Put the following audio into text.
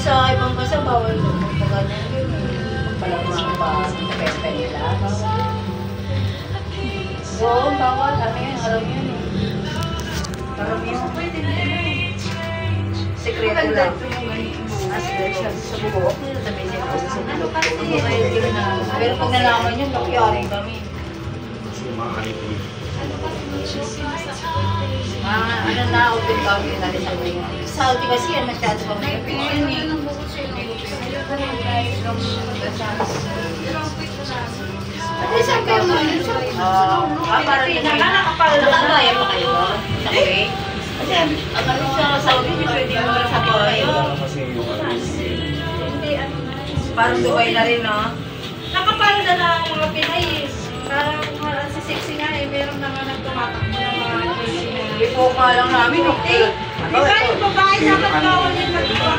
sa ibang bansa, bawal magpaganyan yun. Magpalamang pa sa pesta nila. Oo, bawal. Ano yun? Alam yun eh. Karamihan. Pwede na yun. Sekreto lang. Sa buhok nila, sabihin nila kasi sa buhok. Pero pag nalaman yun, nakiyaring kami. Ano na, open county na rin sa mga. Saudi kasi yan, masyado pa may yun eh. Saan kayo mo? Para rin na nakakaya pa kayo ba? Sa Kuwait? Kasi ang ano sa Saudi, hindi pwede mo lang sa bahay. Parang Dubai na rin, no? Nakapalo na lang ang mga Pinay. Parang si Sexy nga eh, meron naman nagtumatakbo ng mga Pinay. Ipo nga lang namin, okay? Di ba yung babae dapat bawal yung nagtuwa?